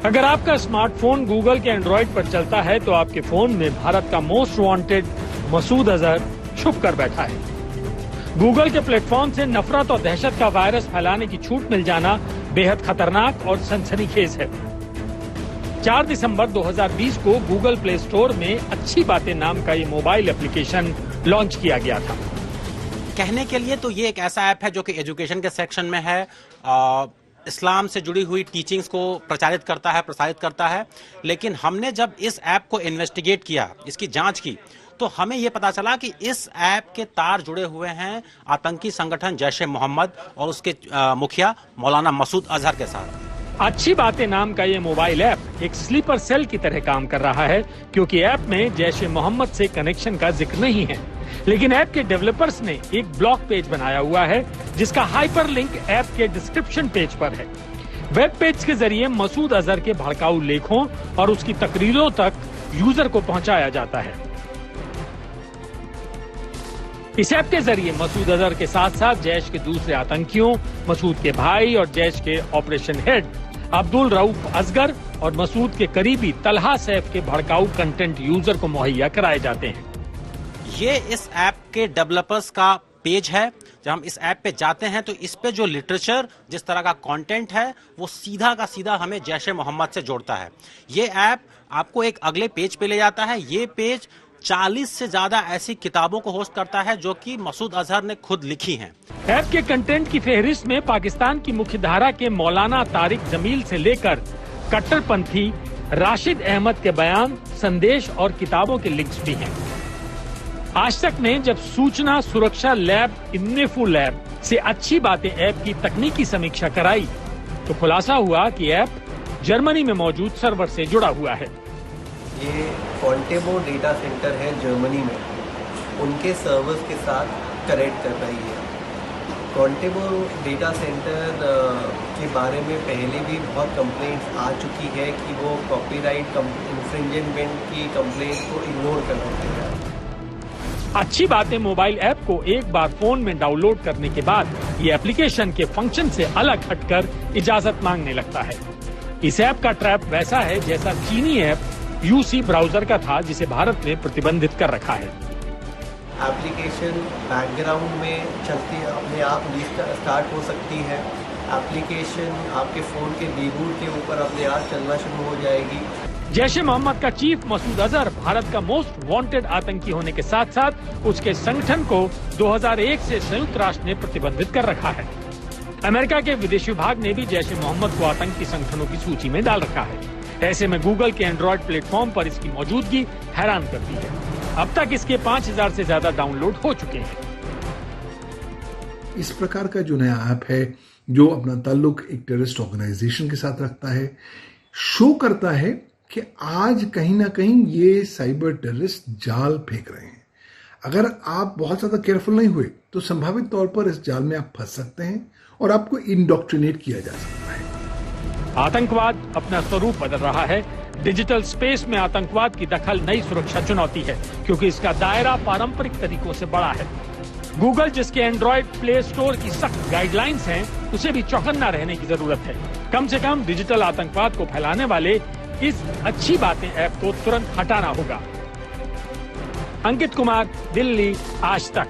अगर आपका smartphone Google के एंड्रॉइड पर चलता है तो आपके फोन में भारत का मोस्ट वांटेड मसूद अजहर छुप कर बैठा है। गूगल के प्लेटफॉर्म से नफरत और दहशत का वायरस फैलाने की छूट मिल जाना बेहद खतरनाक और सनसनीखेज है। 4 दिसंबर 2020 को गूगल प्ले स्टोर में अच्छी बातें नाम का ये मोबाइल एप्लीकेशन लॉन्च किया गया था। कहने के लिए तो ये एक ऐसा ऐप है जो कि एजुकेशन के सेक्शन में है, इस्लाम से जुड़ी हुई टीचिंग्स को प्रचारित करता है, प्रसारित करता है। लेकिन हमने जब इस ऐप को इन्वेस्टिगेट किया, इसकी जांच की, तो हमें यह पता चला कि इस ऐप के तार जुड़े हुए हैं आतंकी संगठन जैश-ए-मोहम्मद और उसके मुखिया मौलाना मसूद अजहर के साथ। अच्छी बातें नाम का ये मोबाइल ऐप एक स्लीपर सेल की तरह काम कर रहा है, क्योंकि ऐप में जैश-ए-मोहम्मद से कनेक्शन का जिक्र नहीं है। लेकिन ऐप के डेवलपर्स ने एक ब्लॉग पेज बनाया हुआ है जिसका हाइपरलिंक ऐप के डिस्क्रिप्शन पेज पर है। वेब पेज के जरिए मसूद अजहर के भड़काऊ लेखों और उसकी तकरीरों तक यूजर को पहुंचाया जाता है। इस ऐप के जरिए मसूद अजहर के साथ साथ जैश के दूसरे आतंकियों, मसूद के भाई और जैश के ऑपरेशन हेड अब्दुल रऊफ असगर और मसूद के करीबी तलहा सैफ के भड़काऊ कंटेंट यूजर को मुहैया कराए जाते हैं। ये इस ऐप के डेवलपर्स का पेज है। जब हम इस ऐप पे जाते हैं तो इस पे जो लिटरेचर, जिस तरह का कंटेंट है, वो सीधा का सीधा हमें जैश-ए-मोहम्मद से जोड़ता है। ये ऐप आपको एक अगले पेज पे ले जाता है। ये पेज 40 से ज्यादा ऐसी किताबों को होस्ट करता है जो कि मसूद अजहर ने खुद लिखी हैं। ऐप के कंटेंट की फेहरिस्त में पाकिस्तान की मुख्य धारा के मौलाना तारिक जमील से लेकर कट्टरपंथी राशिद अहमद के बयान, संदेश और किताबों के लिंक्स भी हैं। आज तक ने जब सूचना सुरक्षा लैब इन्फो लैब से अच्छी बातें ऐप की तकनीकी समीक्षा कराई तो खुलासा हुआ कि ऐप जर्मनी में मौजूद सर्वर से जुड़ा हुआ है। ये कॉन्टेबो डेटा सेंटर है जर्मनी में, उनके सर्वर्स के साथ कनेक्ट कर रही है। कॉन्टेबो डेटा सेंटर के बारे में पहले भी बहुत कंप्लेंट्स आ चुकी है कि वो कॉपीराइट इंफ्रिंजमेंट की कंप्लेंट को इग्नोर कर रहे हैं। अच्छी बातें मोबाइल ऐप को एक बार फोन में डाउनलोड करने के बाद ये एप्लीकेशन के फंक्शन से अलग हटकर इजाजत मांगने लगता है। इस ऐप का ट्रैप वैसा है जैसा चीनी ऐप यूसी ब्राउजर का था, जिसे भारत ने प्रतिबंधित कर रखा है। एप्लीकेशन बैकग्राउंड में चलती अपने आप स्टार्ट हो सकती है। एप्लीकेशन आपके फोन के रीबूट के ऊपर अपने आप चलना शुरू हो जाएगी। जैश-ए-मोहम्मद का चीफ मसूद अजहर भारत का मोस्ट वांटेड आतंकी होने के साथ साथ उसके संगठन को 2001 से संयुक्त राष्ट्र ने प्रतिबंधित कर रखा है। अमेरिका के विदेश विभाग ने भी जैश-ए-मोहम्मद को आतंकी संगठनों की सूची में डाल रखा है। ऐसे में गूगल के एंड्रॉइड प्लेटफॉर्म पर इसकी मौजूदगी हैरान करती है। अब तक इसके 5000 से ज्यादा डाउनलोड हो चुके हैं। इस प्रकार का जो नया ऐप है जो अपना ताल्लुक एक टेररिस्ट ऑर्गेनाइजेशन के साथ रखता है, शो करता है कि आज कहीं ना कहीं ये साइबर टेररिस्ट जाल फेंक रहे हैं। अगर आप बहुत ज्यादा केयरफुल नहीं हुए तो संभावित तौर पर इस जाल में आप फंस सकते हैं और आपको इंडोक्ट्रिनेट किया जा सकता है। आतंकवाद अपना स्वरूप बदल रहा है। डिजिटल स्पेस में आतंकवाद की दखल नई सुरक्षा चुनौती है, क्योंकि इसका दायरा पारंपरिक तरीकों से बड़ा है। गूगल, जिसके एंड्रॉइड प्ले स्टोर की सख्त गाइडलाइंस हैं, उसे भी चौकन्ना रहने की जरूरत है। कम से कम डिजिटल आतंकवाद को फैलाने वाले इस अच्छी बातें ऐप को तुरंत हटाना होगा। अंकित कुमार, दिल्ली, आज तक।